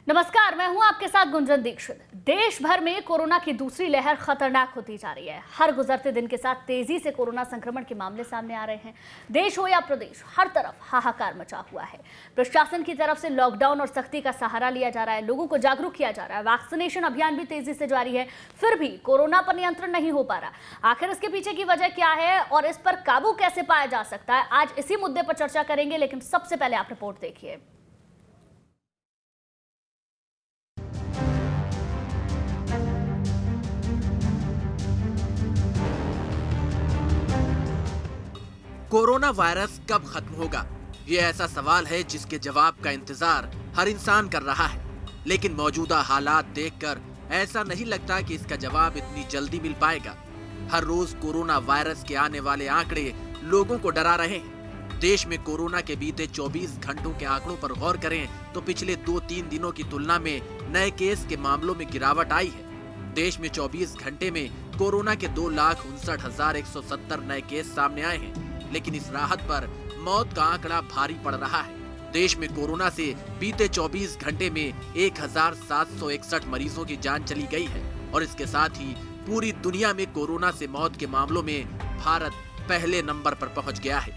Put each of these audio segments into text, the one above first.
नमस्कार, मैं हूं आपके साथ गुंजन दीक्षित। देश भर में कोरोना की दूसरी लहर खतरनाक होती जा रही है। हर गुजरते दिन के साथ तेजी से कोरोना संक्रमण के मामले सामने आ रहे हैं। देश हो या प्रदेश, हर तरफ हाहाकार मचा हुआ है। प्रशासन की तरफ से लॉकडाउन और सख्ती का सहारा लिया जा रहा है, लोगों को जागरूक किया जा रहा है। वैक्सीनेशन अभियान भी तेजी से जारी है, फिर भी कोरोना पर नियंत्रण नहीं हो पा रहा। आखिर इसके पीछे की वजह क्या है और इस पर काबू कैसे पाया जा सकता है, आज इसी मुद्दे पर चर्चा करेंगे। लेकिन सबसे पहले आप रिपोर्ट देखिए। कोरोना वायरस कब खत्म होगा, ये ऐसा सवाल है जिसके जवाब का इंतजार हर इंसान कर रहा है। लेकिन मौजूदा हालात देखकर ऐसा नहीं लगता कि इसका जवाब इतनी जल्दी मिल पाएगा। हर रोज कोरोना वायरस के आने वाले आंकड़े लोगों को डरा रहे हैं। देश में कोरोना के बीते 24 घंटों के आंकड़ों पर गौर करें तो पिछले 2-3 दिनों की तुलना में नए केस के मामलों में गिरावट आई है। देश में 24 घंटे में कोरोना के 2,59,170 नए केस सामने आए हैं। लेकिन इस राहत पर मौत का आंकड़ा भारी पड़ रहा है। देश में कोरोना से बीते 24 घंटे में 1,761 मरीजों की जान चली गई है और इसके साथ ही पूरी दुनिया में कोरोना से मौत के मामलों में भारत पहले नंबर पर पहुंच गया है।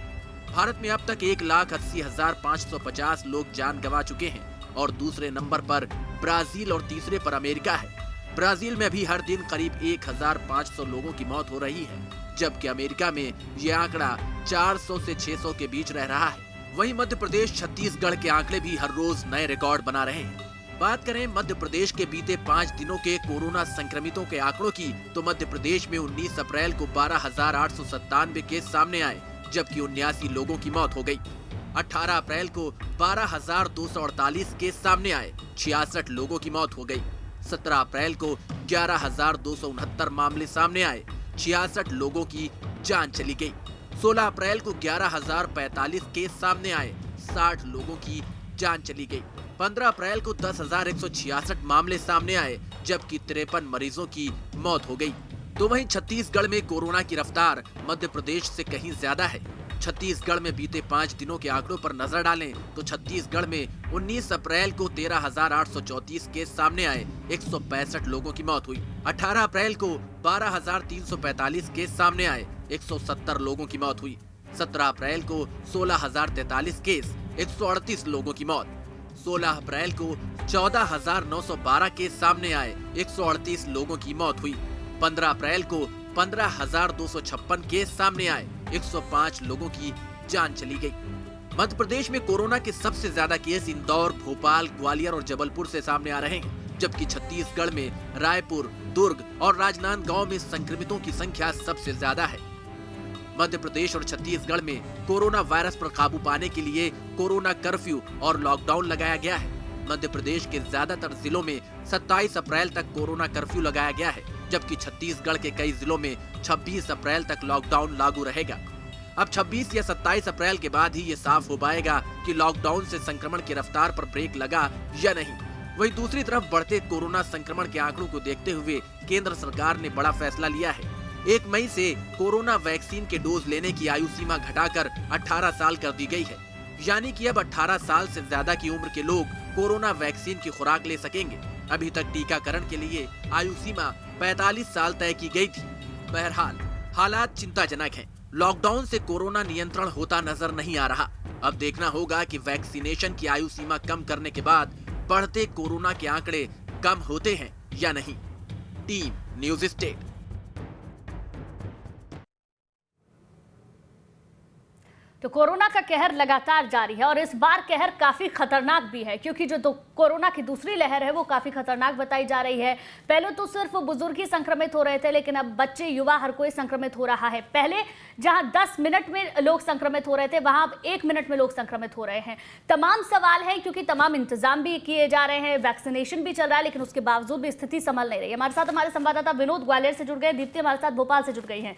भारत में अब तक 1,80,550 लोग जान गंवा चुके हैं और दूसरे नंबर पर ब्राजील और तीसरे पर अमेरिका है। ब्राजील में भी हर दिन करीब 1,500 लोगों की मौत हो रही है, जबकि अमेरिका में यह आंकड़ा 400 से 600 के बीच रह रहा है। वहीं मध्य प्रदेश, छत्तीसगढ़ के आंकड़े भी हर रोज नए रिकॉर्ड बना रहे हैं। बात करें मध्य प्रदेश के बीते 5 दिनों के कोरोना संक्रमितों के आंकड़ों की, तो मध्य प्रदेश में 19 अप्रैल को 12,897 केस सामने आए, जबकि 79 लोगों की मौत हो गई। 18 अप्रैल को 12,248 केस सामने आए, 66 लोगों की मौत हो गई। 17 अप्रैल को 11,269 मामले सामने आए, 66 लोगों की जान चली गई। 16 अप्रैल को 11,045 केस सामने आए, 60 लोगों की जान चली गई। 15 अप्रैल को 10,166 मामले सामने आए, जबकि 53 मरीजों की मौत हो गई। तो वहीं छत्तीसगढ़ में कोरोना की रफ्तार मध्य प्रदेश से कहीं ज्यादा है। छत्तीसगढ़ में बीते 5 दिनों के आंकड़ों पर नजर डालें तो छत्तीसगढ़ में 19 अप्रैल को 13,834 केस सामने आए, 165 लोगों की मौत हुई। 18 अप्रैल को 12,345 केस सामने आए, 170 लोगों की मौत हुई। 17 अप्रैल को 16,043 केस, 138 लोगों की मौत। 16 अप्रैल को 14,912 केस सामने आए, 138 लोगों की मौत हुई। 15 अप्रैल को 15,256 केस सामने आए, 105 लोगों की जान चली गई। मध्य प्रदेश में कोरोना के सबसे ज्यादा केस इंदौर, भोपाल, ग्वालियर और जबलपुर से सामने आ रहे हैं, जबकि छत्तीसगढ़ में रायपुर, दुर्ग और राजनांदगांव में संक्रमितों की संख्या सबसे ज्यादा है। मध्य प्रदेश और छत्तीसगढ़ में कोरोना वायरस पर काबू पाने के लिए कोरोना कर्फ्यू और लॉकडाउन लगाया गया है। मध्य प्रदेश के ज्यादातर जिलों में 27 अप्रैल तक कोरोना कर्फ्यू लगाया गया है, जबकि छत्तीसगढ़ के कई जिलों में 26 अप्रैल तक लॉकडाउन लागू रहेगा। अब 26 या 27 अप्रैल के बाद ही ये साफ हो पाएगा कि लॉकडाउन से संक्रमण की रफ्तार पर ब्रेक लगा या नहीं। वहीं दूसरी तरफ बढ़ते कोरोना संक्रमण के आंकड़ों को देखते हुए केंद्र सरकार ने बड़ा फैसला लिया है। 1 मई से कोरोना वैक्सीन के डोज लेने की आयु सीमा घटाकर 18 साल कर दी गई है। यानी कि अब 18 साल से ज्यादा की उम्र के लोग कोरोना वैक्सीन की खुराक ले सकेंगे। अभी तक टीकाकरण के लिए आयु सीमा 45 साल तय की गई थी। बहरहाल हालात चिंताजनक हैं। लॉकडाउन से कोरोना नियंत्रण होता नजर नहीं आ रहा। अब देखना होगा कि वैक्सीनेशन की आयु सीमा कम करने के बाद बढ़ते कोरोना के आंकड़े कम होते हैं या नहीं। Team news state. तो कोरोना का कहर लगातार जारी है और इस बार कहर काफी खतरनाक भी है, क्योंकि जो कोरोना की दूसरी लहर है वो काफी खतरनाक बताई जा रही है। पहले तो सिर्फ बुजुर्ग ही संक्रमित हो रहे थे, लेकिन अब बच्चे, युवा, हर कोई संक्रमित हो रहा है। पहले जहां 10 मिनट में लोग संक्रमित हो रहे थे, वहां अब 1 मिनट में लोग संक्रमित हो रहे हैं। तमाम सवाल है, क्योंकि तमाम इंतजाम भी किए जा रहे हैं, वैक्सीनेशन भी चल रहा है, लेकिन उसके बावजूद भी स्थिति संभल नहीं रही है। हमारे साथ हमारे संवाददाता विनोद ग्वालियर से जुड़ गए, दीप्ति हमारे साथ भोपाल से जुड़ गई हैं।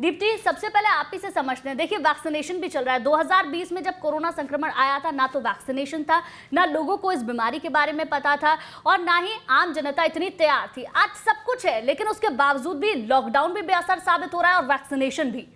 दीप्ति, सबसे पहले आप ही से समझते हैं, देखिए वैक्सीनेशन भी चल रहा है। 2020 में जब कोरोना संक्रमण आया था, ना तो वैक्सीनेशन था, ना लोगों को इस बीमारी के बारे में पता था और ना ही आम जनता इतनी तैयार थी। आज सब कुछ है, लेकिन उसके बावजूद भी लॉकडाउन भी बेअसर साबित हो रहा है और वैक्सीनेशन भी।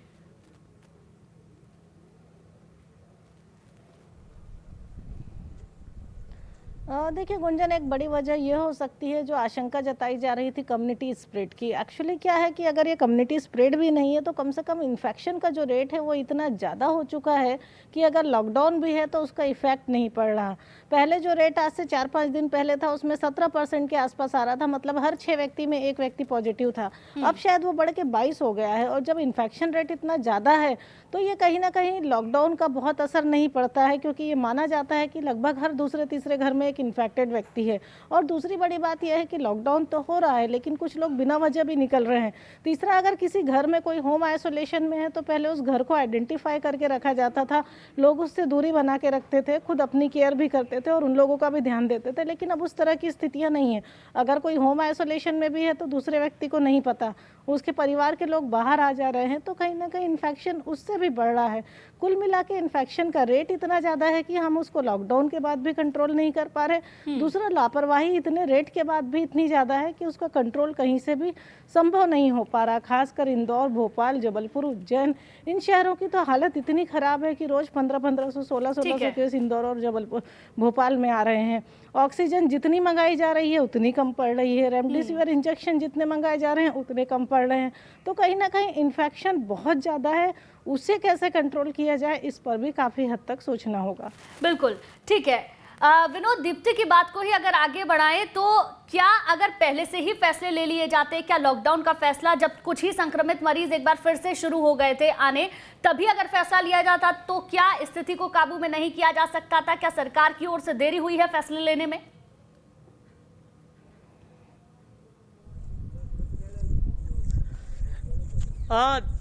देखिए गुंजन, एक बड़ी वजह ये हो सकती है जो आशंका जताई जा रही थी कम्युनिटी स्प्रेड की। एक्चुअली क्या है कि अगर ये कम्युनिटी स्प्रेड भी नहीं है तो कम से कम इन्फेक्शन का जो रेट है वो इतना ज़्यादा हो चुका है कि अगर लॉकडाउन भी है तो उसका इफेक्ट नहीं पड़ रहा। पहले जो रेट आज से 4-5 दिन पहले था उसमें 17% के आसपास आ रहा था, मतलब हर 6 व्यक्ति में 1 व्यक्ति पॉजिटिव था। अब शायद वो बढ़ के 22 हो गया है। और जब इन्फेक्शन रेट इतना ज़्यादा है तो ये कहीं ना कहीं लॉकडाउन का बहुत असर नहीं पड़ता है, क्योंकि ये माना जाता है कि लगभग हर दूसरे तीसरे घर में एक इन्फेक्टेड व्यक्ति है। और दूसरी बड़ी बात यह है कि लॉकडाउन तो हो रहा है लेकिन कुछ लोग बिना वजह भी निकल रहे हैं। तीसरा, अगर किसी घर में कोई होम आइसोलेशन में है तो पहले उस घर को आइडेंटिफाई करके रखा जाता था, लोग उससे दूरी बना के रखते थे, खुद अपनी केयर भी करते थे और उन लोगों का भी ध्यान देते थे। लेकिन अब उस तरह की स्थितियां नहीं है। अगर कोई होम आइसोलेशन में भी है तो दूसरे व्यक्ति को नहीं पता, उसके परिवार के लोग बाहर आ जा रहे हैं, तो कहीं ना कहीं इन्फेक्शन उससे भी बढ़ रहा है। कुल मिला के इन्फेक्शन का रेट इतना ज़्यादा है कि हम उसको लॉकडाउन के बाद भी कंट्रोल नहीं कर पा रहे। दूसरा, लापरवाही इतने रेट के बाद भी इतनी ज़्यादा है कि उसका कंट्रोल कहीं से भी संभव नहीं हो पा रहा। खासकर इंदौर, भोपाल, जबलपुर, उज्जैन, इन शहरों की तो हालत इतनी ख़राब है कि रोज़ 1500, 1600 केस इंदौर और जबलपुर, भोपाल में आ रहे हैं। ऑक्सीजन जितनी मंगाई जा रही है उतनी कम पड़ रही है। रेमडेसिविर इंजेक्शन जितने मंगाए जा रहे हैं उतने कम पड़ रहे हैं। तो कहीं ना कहीं इन्फेक्शन बहुत ज़्यादा है, उसे कैसे कंट्रोल किया जाए इस पर भी काफ़ी हद तक सोचना होगा। बिल्कुल ठीक है। विनोद, दीप्ति की बात को ही अगर आगे बढ़ाएं तो क्या अगर पहले से ही फैसले ले लिए जाते, क्या लॉकडाउन का फैसला जब कुछ ही संक्रमित मरीज एक बार फिर से शुरू हो गए थे आने, तभी अगर फैसला लिया जाता तो क्या स्थिति को काबू में नहीं किया जा सकता था? क्या सरकार की ओर से देरी हुई है फैसले लेने में?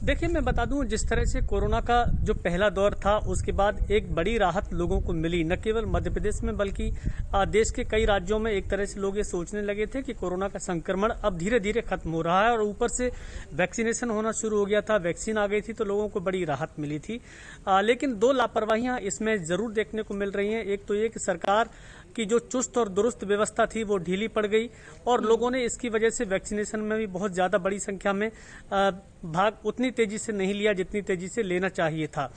देखिए, मैं बता दूं, जिस तरह से कोरोना का जो पहला दौर था उसके बाद एक बड़ी राहत लोगों को मिली, न केवल मध्य प्रदेश में बल्कि देश के कई राज्यों में। एक तरह से लोग ये सोचने लगे थे कि कोरोना का संक्रमण अब धीरे धीरे खत्म हो रहा है और ऊपर से वैक्सीनेशन होना शुरू हो गया था, वैक्सीन आ गई थी, तो लोगों को बड़ी राहत मिली थी। लेकिन दो लापरवाहियां इसमें जरूर देखने को मिल रही हैं। एक तो ये कि सरकार की जो चुस्त और दुरुस्त व्यवस्था थी वो ढीली पड़ गई और लोगों ने इसकी वजह से वैक्सीनेशन में भी बहुत ज्यादा बड़ी संख्या में भाग उतनी तेजी से नहीं लिया जितनी तेजी से लेना चाहिए था।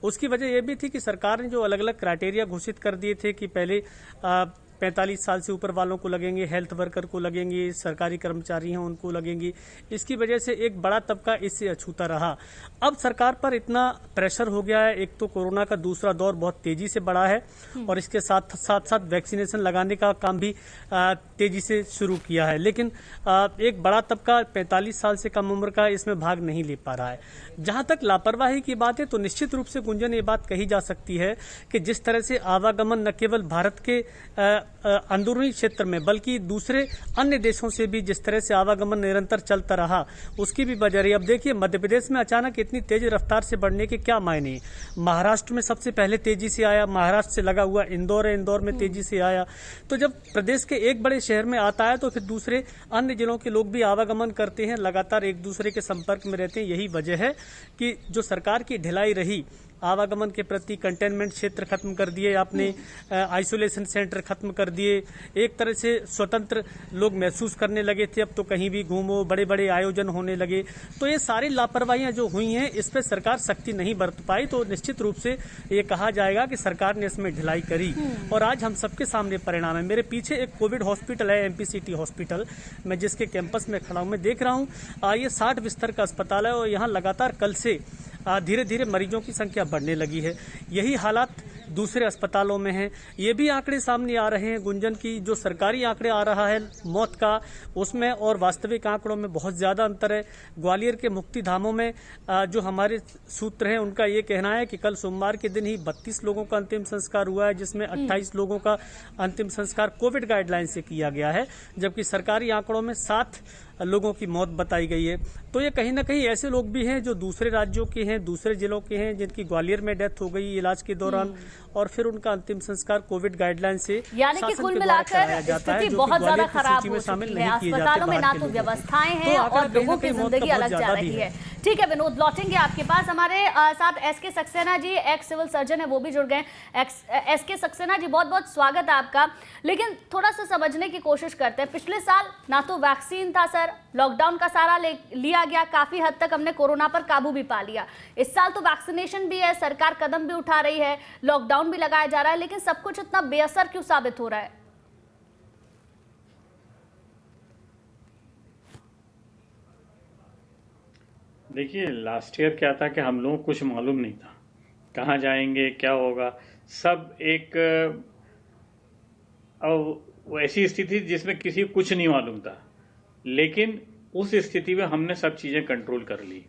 उसकी वजह यह भी थी कि सरकार ने जो अलग अलग क्राइटेरिया घोषित कर दिए थे कि पहले 45 साल से ऊपर वालों को लगेंगे, हेल्थ वर्कर को लगेंगे, सरकारी कर्मचारी हैं उनको लगेंगी, इसकी वजह से एक बड़ा तबका इससे अछूता रहा। अब सरकार पर इतना प्रेशर हो गया है, एक तो कोरोना का दूसरा दौर बहुत तेजी से बढ़ा है और इसके साथ साथ वैक्सीनेशन लगाने का काम भी तेजी से शुरू किया है, लेकिन एक बड़ा तबका 45 साल से कम उम्र का इसमें भाग नहीं ले पा रहा है। जहां तक लापरवाही की बात है तो निश्चित रूप से गुंजन ये बात कही जा सकती है कि जिस तरह से आवागमन न केवल भारत के अंदरूनी क्षेत्र में बल्कि दूसरे अन्य देशों से भी जिस तरह से आवागमन निरंतर चलता रहा, उसकी भी वजह रही। अब देखिए, मध्य प्रदेश में अचानक इतनी तेज रफ्तार से बढ़ने के क्या मायने। महाराष्ट्र में सबसे पहले तेजी से आया, महाराष्ट्र से लगा हुआ इंदौर है, इंदौर में तेजी से आया। तो जब प्रदेश के एक बड़े शहर में आता है तो फिर दूसरे अन्य जिलों के लोग भी आवागमन करते हैं, लगातार एक दूसरे के संपर्क में रहते हैं। यही वजह है कि जो सरकार की ढिलाई रही आवागमन के प्रति, कंटेनमेंट क्षेत्र खत्म कर दिए आपने, आइसोलेशन सेंटर खत्म कर दिए, एक तरह से स्वतंत्र लोग महसूस करने लगे थे। अब तो कहीं भी घूमो, बड़े बड़े आयोजन होने लगे। तो ये सारी लापरवाहियां जो हुई हैं इस पर सरकार सख्ती नहीं बरत पाई, तो निश्चित रूप से ये कहा जाएगा कि सरकार ने इसमें ढिलाई करी और आज हम सबके सामने परिणाम है। मेरे पीछे एक कोविड हॉस्पिटल है, एमपी-सिटी हॉस्पिटल, मैं जिसके कैंपस में खड़ा हूं, मैं देख रहा हूं ये 60 बिस्तर का अस्पताल है और यहाँ लगातार कल से धीरे धीरे मरीजों की संख्या बढ़ने लगी है। यही हालात दूसरे अस्पतालों में हैं। ये भी आंकड़े सामने आ रहे हैं गुंजन की, जो सरकारी आंकड़े आ रहा है मौत का, उसमें और वास्तविक आंकड़ों में बहुत ज्यादा अंतर है। ग्वालियर के मुक्ति धामों में जो हमारे सूत्र हैं उनका ये कहना है कि कल सोमवार के दिन ही 32 लोगों का अंतिम संस्कार हुआ है, जिसमें 28 लोगों का अंतिम संस्कार कोविड गाइडलाइन से किया गया है, जबकि सरकारी आंकड़ों में 7 लोगों की मौत बताई गई है। तो ये कहीं ना कहीं ऐसे लोग भी हैं जो दूसरे राज्यों के हैं, दूसरे जिलों के हैं, जिनकी ग्वालियर में डेथ हो गई इलाज के दौरान और फिर उनका अंतिम संस्कार कोविड गाइडलाइन से, यानी कि कुल मिलाकर स्थिति बहुत ज्यादा खराब हो चुकी है। अस्पतालों में ना तो व्यवस्थाएं हैं और लोगों की जिंदगी अलग जा रही है। ठीक है विनोद, लौटेंगे आपके पास। हमारे साथ SK Saxena ji, x civil surgeon है, वो भी जुड़ गए। एसके सक्सेना जी, बहुत बहुत स्वागत है आपका। लेकिन थोड़ा सा समझने की कोशिश करते हैं। पिछले साल ना तो वैक्सीन था सर, लॉकडाउन का सारा लिया गया, काफी हद तक हमने कोरोना पर काबू भी पा लिया। इस साल तो वैक्सीनेशन भी है, सरकार कदम भी उठा रही है, लॉकडाउन भी लगाया जा रहा है, लेकिन सब कुछ इतना बेअसर क्यों साबित हो रहा है? देखिए, लास्ट ईयर क्या था कि हम लोगों को कुछ मालूम नहीं था कहाँ जाएंगे, क्या होगा। सब एक वो ऐसी स्थिति जिसमें किसी को कुछ नहीं मालूम था, लेकिन उस स्थिति में हमने सब चीज़ें कंट्रोल कर ली।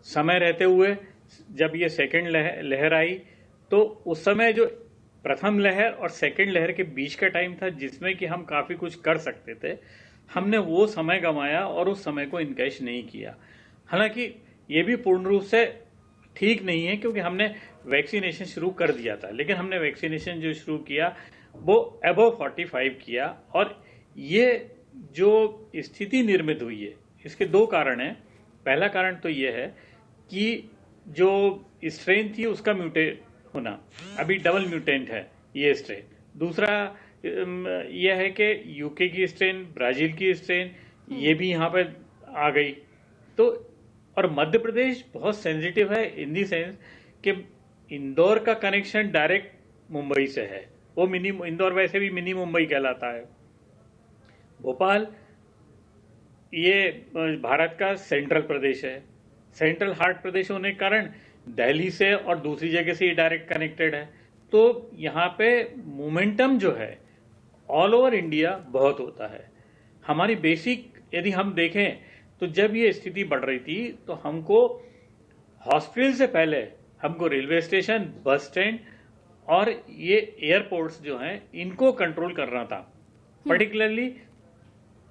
समय रहते हुए जब ये सेकंड लहर आई, तो उस समय जो प्रथम लहर और सेकंड लहर के बीच का टाइम था जिसमें कि हम काफ़ी कुछ कर सकते थे, हमने वो समय गंवाया और उस समय को इनकैश नहीं किया। हालांकि ये भी पूर्ण रूप से ठीक नहीं है, क्योंकि हमने वैक्सीनेशन शुरू कर दिया था, लेकिन हमने वैक्सीनेशन जो शुरू किया वो अबव 45 किया। और ये जो स्थिति निर्मित हुई है, इसके दो कारण हैं। पहला कारण तो ये है कि जो स्ट्रेन थी उसका म्यूटेट होना, अभी डबल म्यूटेंट है ये स्ट्रेन। दूसरा यह है कि यूके की स्ट्रेन, ब्राजील की स्ट्रेन, ये भी यहाँ पे आ गई। तो और मध्य प्रदेश बहुत सेंसिटिव है इन दी सेंस कि इंदौर का कनेक्शन डायरेक्ट मुंबई से है। वो मिनी इंदौर वैसे भी मिनी मुंबई कहलाता है। भोपाल ये भारत का सेंट्रल प्रदेश है, सेंट्रल हार्ट प्रदेश होने के कारण दिल्ली से और दूसरी जगह से ये डायरेक्ट कनेक्टेड है। तो यहाँ पे मोमेंटम जो है ऑल ओवर इंडिया बहुत होता है। हमारी बेसिक यदि हम देखें तो जब ये स्थिति बढ़ रही थी तो हमको हॉस्पिटल से पहले हमको रेलवे स्टेशन, बस स्टैंड और ये एयरपोर्ट्स जो हैं इनको कंट्रोल करना था। पर्टिकुलरली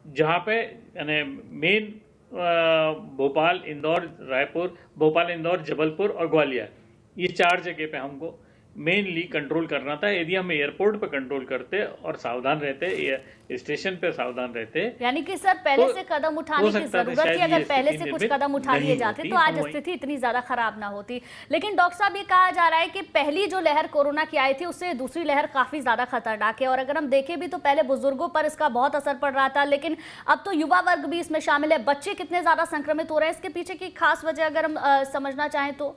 जहाँ पे यानी मेन भोपाल, इंदौर, रायपुर, भोपाल, इंदौर, जबलपुर और ग्वालियर, ये 4 जगह पे हमको मेनली कंट्रोल करना था। यदि हम एयरपोर्ट पे कंट्रोल करते और सावधान रहते, स्टेशन पे सावधान रहते, यानी कि सर पहले से कदम उठाने की जरूरत थी। अगर पहले से कुछ कदम उठा लिए जाते तो आज स्थिति इतनी ज्यादा खराब ना होती। लेकिन डॉक्टर साहब, ये कहा जा रहा है कि पहली जो लहर कोरोना की आई थी उससे दूसरी लहर काफी ज्यादा खतरनाक है। और अगर हम देखें भी तो पहले बुजुर्गों पर इसका बहुत असर पड़ रहा था, लेकिन अब तो युवा वर्ग भी इसमें शामिल है। बच्चे कितने ज्यादा संक्रमित हो रहे हैं, इसके पीछे की खास वजह अगर हम समझना चाहें तो?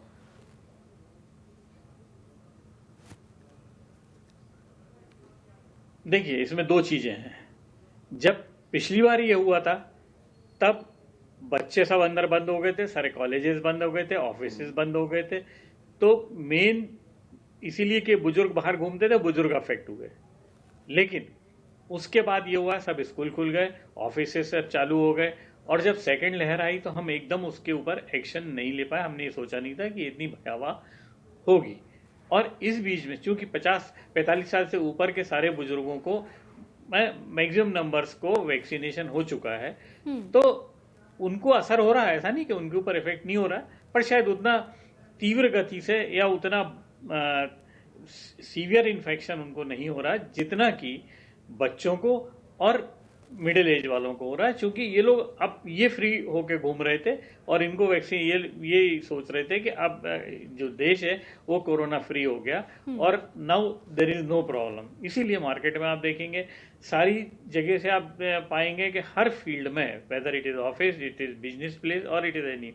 देखिए, इसमें 2 चीजें हैं। जब पिछली बार ये हुआ था तब बच्चे सब अंदर बंद हो गए थे, सारे कॉलेजेस बंद हो गए थे, ऑफिसेस बंद हो गए थे। तो मेन इसीलिए कि बुजुर्ग बाहर घूमते थे, बुजुर्ग अफेक्ट हुए। लेकिन उसके बाद ये हुआ, सब स्कूल खुल गए, ऑफिसेस सब चालू हो गए। और जब सेकंड लहर आई तो हम एकदम उसके ऊपर एक्शन नहीं ले पाए। हमने ये सोचा नहीं था कि इतनी भयावह होगी। और इस बीच में चूंकि 45 साल से ऊपर के सारे बुजुर्गों को, मैक्सिमम नंबर्स को वैक्सीनेशन हो चुका है, तो उनको असर हो रहा है। ऐसा नहीं कि उनके ऊपर इफेक्ट नहीं हो रहा है, पर शायद उतना तीव्र गति से या उतना सीवियर इन्फेक्शन उनको नहीं हो रहा जितना कि बच्चों को और मिडिल एज वालों को हो रहा है। क्योंकि ये लोग अब ये फ्री होके घूम रहे थे और इनको वैक्सीन ये सोच रहे थे कि अब जो देश है वो कोरोना फ्री हो गया और now there is no problem. इसीलिए मार्केट में आप देखेंगे सारी जगह से आप पाएंगे कि हर फील्ड में, whether it is office, it is business place और इट इज एनी,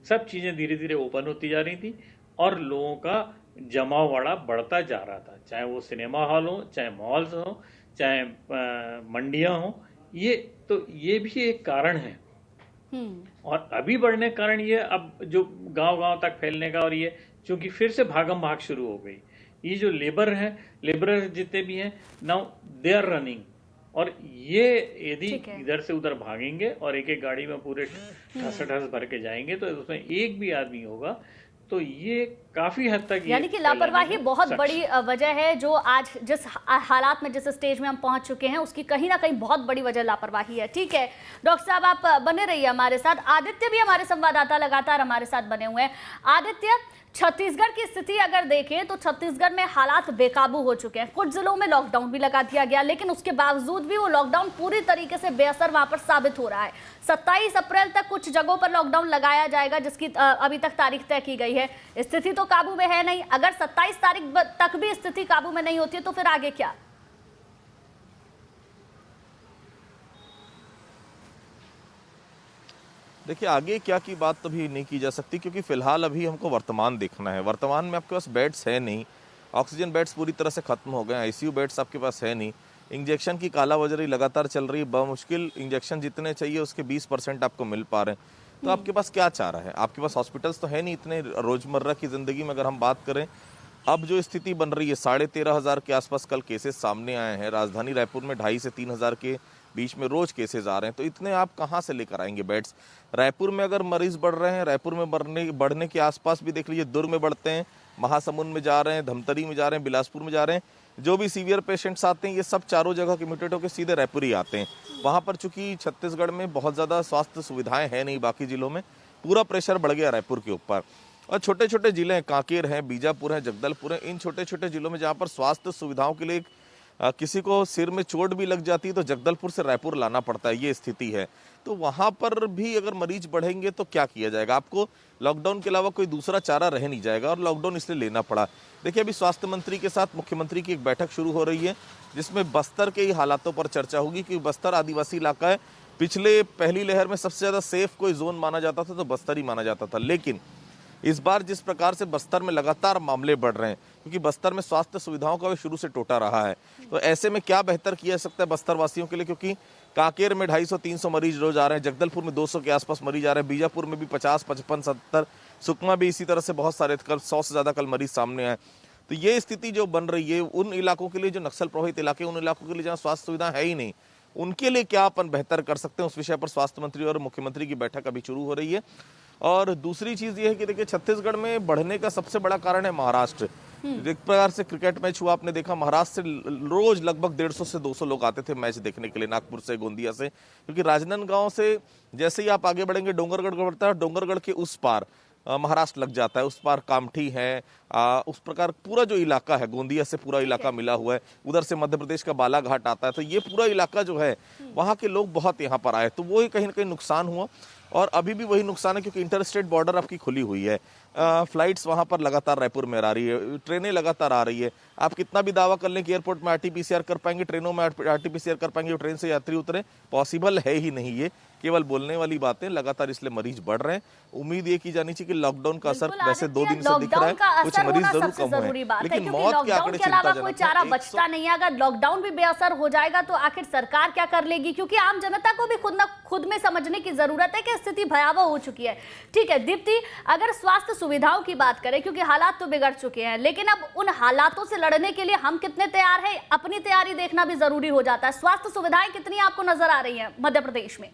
सब चीजें धीरे धीरे ओपन होती जा रही थी और लोगों का जमावड़ा बढ़ता जा रहा था। चाहे वो सिनेमा हॉल हो, चाहे मॉल्स हो, चाहे मंडियां हो। ये भी एक कारण है। और अभी बढ़ने का कारण ये अब जो गांव-गांव तक फैलने का, और ये क्योंकि फिर से भागम भाग शुरू हो गई। ये जो लेबर जितने भी हैं, नाउ दे आर रनिंग। और ये यदि इधर से उधर भागेंगे और एक एक गाड़ी में पूरे ठस भर के जाएंगे तो उसमें एक भी आदमी होगा, तो ये काफी हद तक, यानी कि लापरवाही बहुत बड़ी वजह है। जो आज जिस हालात में, जिस स्टेज में हम पहुंच चुके हैं, उसकी कहीं ना कहीं बहुत बड़ी वजह लापरवाही है। ठीक है डॉक्टर साहब, आप बने रहिए हमारे साथ। आदित्य भी हमारे संवाददाता लगातार हमारे साथ बने हुए हैं। आदित्य, छत्तीसगढ़ की स्थिति अगर देखें तो छत्तीसगढ़ में हालात बेकाबू हो चुके हैं। कुछ जिलों में लॉकडाउन भी लगा दिया गया, लेकिन उसके बावजूद भी वो लॉकडाउन पूरी तरीके से बेअसर वहां पर साबित हो रहा है। 27 अप्रैल तक कुछ जगहों पर लॉकडाउन लगाया जाएगा, जिसकी अभी तक तारीख तय की गई है। स्थिति तो काबू में है नहीं। अगर 27 तारीख तक भी स्थिति काबू में नहीं होती है तो फिर आगे क्या? देखिए, आगे क्या की बात तो भी नहीं की जा सकती, क्योंकि फिलहाल अभी हमको वर्तमान देखना है। वर्तमान में आपके पास बेड्स है नहीं, ऑक्सीजन बेड्स पूरी तरह से खत्म हो गए, आईसीयू बेड्स आपके पास है नहीं, इंजेक्शन की कालाबाजारी लगातार चल रही है। बमुश्किल इंजेक्शन जितने चाहिए उसके 20% आपको मिल पा रहे हैं। तो आपके पास क्या चारा है? आपके पास हॉस्पिटल्स तो है नहीं इतने। रोजमर्रा की जिंदगी में अगर हम बात करें, अब जो स्थिति बन रही है, 13,500 के आसपास कल केसेस सामने आए हैं। राजधानी रायपुर में 2,500 से 3,000 के बीच में रोज केसेस आ रहे हैं। तो इतने आप कहाँ से लेकर आएंगे बेड्स? रायपुर में अगर मरीज बढ़ रहे हैं, रायपुर में बढ़ने के आसपास भी देख लीजिए, दुर्ग में बढ़ते हैं, महासमुंद में जा रहे हैं, धमतरी में जा रहे हैं, बिलासपुर में जा रहे हैं। जो भी सीवियर पेशेंट्स आते हैं, ये सब चारों जगह के म्यूटेट होकर सीधे रायपुर ही आते हैं। वहाँ पर चूंकि छत्तीसगढ़ में बहुत ज़्यादा स्वास्थ्य सुविधाएं हैं नहीं, बाकी जिलों में पूरा प्रेशर बढ़ गया रायपुर के ऊपर। और छोटे छोटे जिले हैं, कांकेर हैं, बीजापुर हैं, जगदलपुर हैं, इन छोटे छोटे जिलों में जहाँ पर स्वास्थ्य सुविधाओं के लिए किसी को सिर में चोट भी लग जाती है तो जगदलपुर से रायपुर लाना पड़ता है, ये स्थिति है। तो वहाँ पर भी अगर मरीज बढ़ेंगे तो क्या किया जाएगा? आपको लॉकडाउन के अलावा कोई दूसरा चारा रह नहीं जाएगा, और लॉकडाउन इसलिए लेना पड़ा। देखिए, अभी स्वास्थ्य मंत्री के साथ मुख्यमंत्री की एक बैठक शुरू हो रही है, जिसमें बस्तर के ही हालातों पर चर्चा होगी, क्योंकि बस्तर आदिवासी इलाका है। पिछले पहली लहर में सबसे ज़्यादा सेफ कोई जोन माना जाता था तो बस्तर ही माना जाता था, लेकिन इस बार जिस प्रकार से बस्तर में लगातार मामले बढ़ रहे हैं, क्योंकि बस्तर में स्वास्थ्य सुविधाओं का भी शुरू से टोटा रहा है, तो ऐसे में क्या बेहतर किया जा सकता है बस्तर वासियों के लिए? क्योंकि कांकेर में 250-300 मरीज रोज आ रहे हैं, जगदलपुर में 200 के आसपास मरीज आ रहे हैं, बीजापुर में भी 50, 55, 70, सुकमा भी इसी तरह से बहुत सारे, कल 100 से ज़्यादा कल मरीज सामने आए। तो ये स्थिति जो बन रही है उन इलाकों के लिए जो नक्सल प्रभावित इलाके, उन इलाकों के लिए जहाँ स्वास्थ्य सुविधा है ही नहीं, उनके लिए क्या अपन बेहतर कर सकते हैं, उस विषय पर स्वास्थ्य मंत्री और मुख्यमंत्री की बैठक अभी शुरू हो रही है। और दूसरी चीज ये है कि देखिए, छत्तीसगढ़ में बढ़ने का सबसे बड़ा कारण है महाराष्ट्र। एक प्रकार से क्रिकेट मैच हुआ, आपने देखा, महाराष्ट्र से रोज लगभग 150 से 200 लोग आते थे मैच देखने के लिए, नागपुर से, गोंदिया से, क्योंकि राजनांदगांव से जैसे ही आप आगे बढ़ेंगे डोंगरगढ़ बढ़ता है, डोंगरगढ़ के उस पार महाराष्ट्र लग जाता है, उस पार कामठी है, उस प्रकार पूरा जो इलाका है, गोंदिया से पूरा इलाका मिला हुआ है, उधर से मध्य प्रदेश का बालाघाट आता है, तो ये पूरा इलाका जो है, वहाँ के लोग बहुत यहाँ पर आए, तो वो ही कहीं ना कहीं नुकसान हुआ। और अभी भी वही नुकसान है, क्योंकि इंटर स्टेट बॉर्डर आपकी खुली हुई है, फ्लाइट्स वहाँ पर लगातार रायपुर में आ रही है, ट्रेनें लगातार आ रही है। आप कितना भी दावा कर लें कि एयरपोर्ट में RT-PCR कर पाएंगे, ट्रेनों में RT-PCR कर पाएंगे, ट्रेन से यात्री उतरे, पॉसिबल है ही नहीं, ये केवल बोलने वाली बातें। लगातार इसलिए मरीज बढ़ रहे हैं। उम्मीद ये की जानी चाहिए कि लॉकडाउन का असर वैसे 2 दिन से दिख रहा है, कुछ मरीज जरूर कम हुए, लेकिन मौत के आंकड़े चिंताजनक कोई चारा बचता नहीं है। अगर लॉकडाउन भी बेअसर हो जाएगा तो आखिर सरकार क्या कर लेगी? क्योंकि आम जनता को भी खुद में समझने की जरूरत है कि स्थिति भयावह हो चुकी है। ठीक है दीप्ति, अगर स्वास्थ्य सुविधाओं की बात करें, क्योंकि हालात तो बिगड़ चुके हैं, लेकिन अब उन हालातों से लड़ने के लिए हम कितने तैयार हैं, अपनी तैयारी देखना भी जरूरी हो जाता है। स्वास्थ्य सुविधाएं कितनी आपको नजर आ रही हैं मध्य प्रदेश में?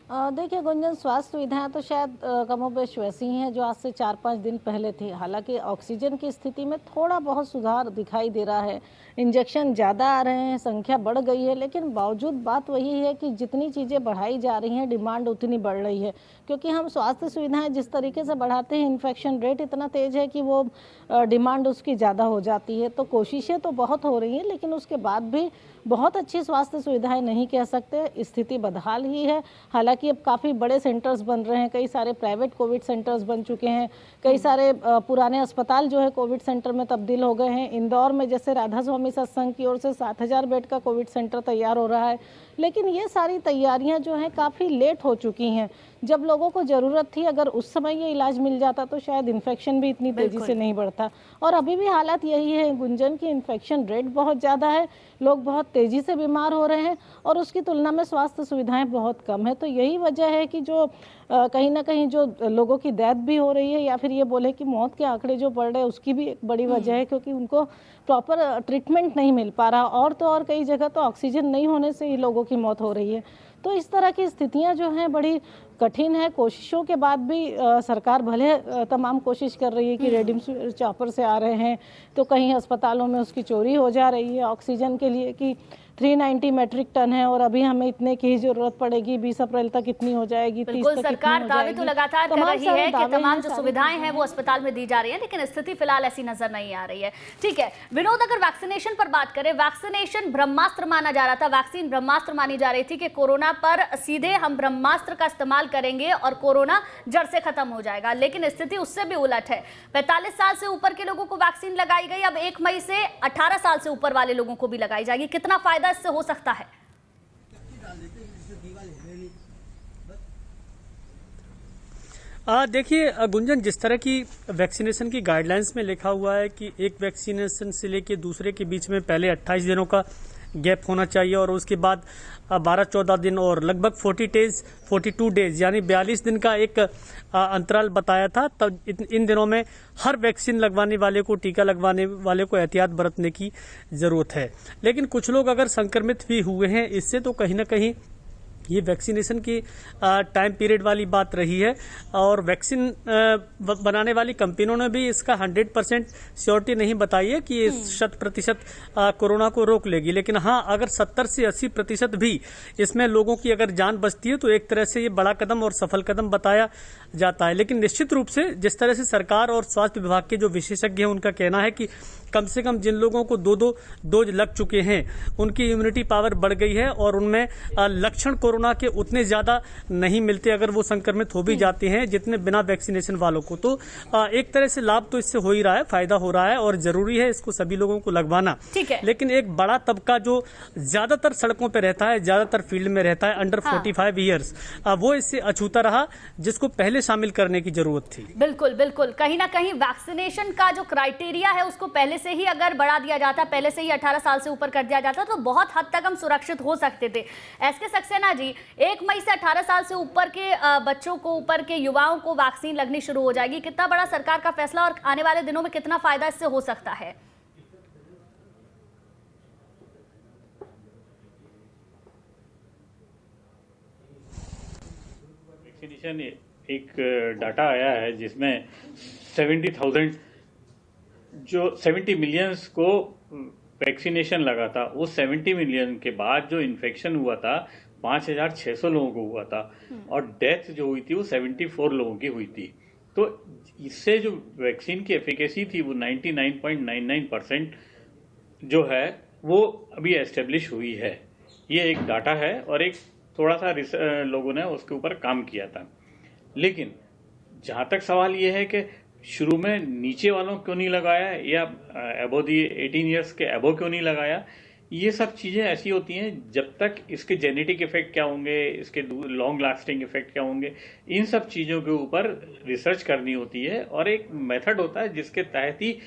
देखिए गुंजन, स्वास्थ्य सुविधाएं तो शायद कमोबेश वैसी ही हैं जो आज से 4-5 दिन पहले थी। हालांकि ऑक्सीजन की स्थिति में थोड़ा बहुत सुधार दिखाई दे रहा है, इंजेक्शन ज़्यादा आ रहे हैं, संख्या बढ़ गई है, लेकिन बावजूद बात वही है कि जितनी चीज़ें बढ़ाई जा रही हैं, डिमांड उतनी बढ़ रही है। क्योंकि हम स्वास्थ्य सुविधाएं जिस तरीके से बढ़ाते हैं, इन्फेक्शन रेट इतना तेज़ है कि वो डिमांड उसकी ज़्यादा हो जाती है। तो कोशिशें तो बहुत हो रही हैं, लेकिन उसके बाद भी बहुत अच्छी स्वास्थ्य सुविधाएं नहीं कह सकते, स्थिति बदहाल ही है। हालांकि अब काफ़ी बड़े सेंटर्स बन रहे हैं, कई सारे प्राइवेट कोविड सेंटर्स बन चुके हैं, कई सारे पुराने अस्पताल जो है कोविड सेंटर में तब्दील हो गए हैं। इंदौर में जैसे राधा स्वामी सत्संग की ओर से 7,000 बेड का कोविड सेंटर तैयार हो रहा है, लेकिन ये सारी तैयारियां जो हैं काफ़ी लेट हो चुकी हैं। जब लोगों को ज़रूरत थी, अगर उस समय ये इलाज मिल जाता तो शायद इन्फेक्शन भी इतनी तेज़ी से नहीं बढ़ता। और अभी भी हालात यही है गुंजन की, इन्फेक्शन रेट बहुत ज़्यादा है, लोग बहुत तेज़ी से बीमार हो रहे हैं और उसकी तुलना में स्वास्थ्य सुविधाएं बहुत कम है। तो यही वजह है कि जो कहीं ना कहीं जो लोगों की डेथ भी हो रही है, या फिर ये बोले कि मौत के आंकड़े जो बढ़ रहे हैं, उसकी भी एक बड़ी वजह है, क्योंकि उनको प्रॉपर ट्रीटमेंट नहीं मिल पा रहा। और तो और कई जगह तो ऑक्सीजन नहीं होने से ही लोगों की मौत हो रही है। तो इस तरह की स्थितियां जो हैं बड़ी कठिन है। कोशिशों के बाद भी सरकार भले तमाम कोशिश कर रही है कि रेमडेसिविर चॉपर से आ रहे हैं, तो कहीं अस्पतालों में उसकी चोरी हो जा रही है ऑक्सीजन के लिए कि 390 मेट्रिक टन है और अभी हमें इतने की ही जरूरत पड़ेगी, 20 अप्रैल तक इतनी हो जाएगी, 30 तक सरकार दावे तो लगातार कर रही है कि तमाम जो सुविधाएं हैं वो अस्पताल में दी जा रही है, लेकिन स्थिति फिलहाल ऐसी नजर नहीं आ रही है। ठीक है विनोद, अगर वैक्सीनेशन पर बात करें, वैक्सीनेशन ब्रह्मास्त्र माना जा रहा था, वैक्सीन ब्रह्मास्त्र मानी जा रही थी कि कोरोना पर सीधे हम ब्रह्मास्त्र का इस्तेमाल करेंगे और कोरोना जड़ से खत्म हो जाएगा, लेकिन स्थिति उससे भी उलट है। 45 साल से ऊपर के लोगों को वैक्सीन लगाई गई, अब 1 मई से 18 साल से ऊपर वाले लोगों को भी लगाई जाएगी। कितना फायदा इससे हो सकता है? देखिए गुंजन, जिस तरह की वैक्सीनेशन की गाइडलाइंस में लिखा हुआ है कि एक वैक्सीनेशन से लेके दूसरे के बीच में पहले 28 दिनों का गैप होना चाहिए और उसके बाद 12-14 दिन और लगभग 42 डेज यानी 42 दिन का एक अंतराल बताया था। तब इन दिनों में हर वैक्सीन लगवाने वाले को, टीका लगवाने वाले को एहतियात बरतने की जरूरत है। लेकिन कुछ लोग अगर संक्रमित भी हुए हैं इससे, तो कहीं ना कहीं ये वैक्सीनेशन की टाइम पीरियड वाली बात रही है और वैक्सीन बनाने वाली कंपनियों ने भी इसका 100% श्योरिटी नहीं बताई है कि ये 100% कोरोना को रोक लेगी। लेकिन हाँ, अगर 70 से 80% भी इसमें लोगों की अगर जान बचती है तो एक तरह से ये बड़ा कदम और सफल कदम बताया जाता है। लेकिन निश्चित रूप से जिस तरह से सरकार और स्वास्थ्य विभाग के जो विशेषज्ञ हैं उनका कहना है कि कम से कम जिन लोगों को 2 डोज लग चुके हैं उनकी इम्यूनिटी पावर बढ़ गई है और उनमें लक्षण कोरोना के उतने ज्यादा नहीं मिलते अगर वो संक्रमित हो भी जाते हैं जितने बिना वैक्सीनेशन वालों को। तो एक तरह से लाभ तो इससे हो ही रहा है, फायदा हो रहा है और जरूरी है इसको सभी लोगों को लगवाना। ठीक है। लेकिन एक बड़ा तबका जो ज्यादातर सड़कों पर रहता है, ज्यादातर फील्ड में रहता है, अंडर 45 ईयर्स, वो इससे अछूता रहा, जिसको पहले शामिल करने की जरूरत थी। बिल्कुल बिल्कुल, कहीं ना कहीं वैक्सीनेशन का जो क्राइटेरिया है उसको पहले से ही अगर बढ़ा दिया जाता, पहले से ही 18 साल से ऊपर कर दिया जाता तो बहुत हद तक हम सुरक्षित हो सकते थे। एसके सक्सेना जी, 1 मई से 18 साल से ऊपर के बच्चों को, ऊपर के युवाओं को वैक्सीन लगनी शुरू हो जाएगी। कितना बड़ा सरकार का फैसला और आने वाले दिनों में कितना फायदा इससे हो सकता है? वैक्सीनेशन एक डाटा आया है जिसमें 70 मिलियंस को वैक्सीनेशन लगा था। उस 70 मिलियन के बाद जो इन्फेक्शन हुआ था 5,600 लोगों को हुआ था और डेथ जो हुई थी वो 74 लोगों की हुई थी। तो इससे जो वैक्सीन की एफिकेसी थी वो 99.99% जो है वो अभी एस्टेब्लिश हुई है। ये एक डाटा है और एक थोड़ा सा लोगों ने उसके ऊपर काम किया था। लेकिन जहाँ तक सवाल ये है कि शुरू में नीचे वालों क्यों नहीं लगाया या अबो दी 18 ईयर्स के अबो क्यों नहीं लगाया, ये सब चीज़ें ऐसी होती हैं जब तक इसके जेनेटिक इफेक्ट क्या होंगे, इसके लॉन्ग लास्टिंग इफेक्ट क्या होंगे, इन सब चीज़ों के ऊपर रिसर्च करनी होती है और एक मेथड होता है जिसके तहत ही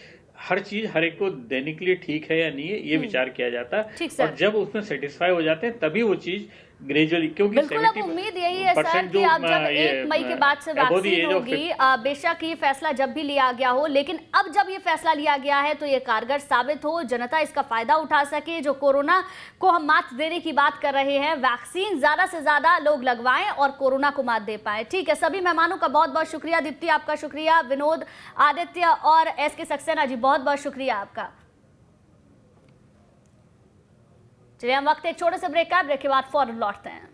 हर चीज हर एक को देने के लिए ठीक है या नहीं है ये विचार किया जाता है। और जब उसमें सेटिस्फाई हो जाते हैं तभी वो चीज ग्रेजुअली, क्योंकि बिल्कुल अब उम्मीद यही है सर कि आप जब 1 मई के बाद से वैक्सीन होगी, बेशक ये फैसला जब भी लिया गया हो, लेकिन अब जब ये फैसला लिया गया है तो ये कारगर साबित हो, जनता इसका फायदा उठा सके। जो कोरोना को हम मात देने की बात कर रहे हैं, वैक्सीन ज्यादा से ज्यादा लोग लगवाएं और कोरोना को मात दे पाए। ठीक है, सभी मेहमानों का बहुत बहुत शुक्रिया। दीप्ति आपका शुक्रिया, विनोद, आदित्य और एसके सक्सेना जी बहुत बहुत शुक्रिया आपका। चलिए हम वक्त एक छोटे से ब्रेक का, ब्रेक के बाद फौरन लौटते हैं।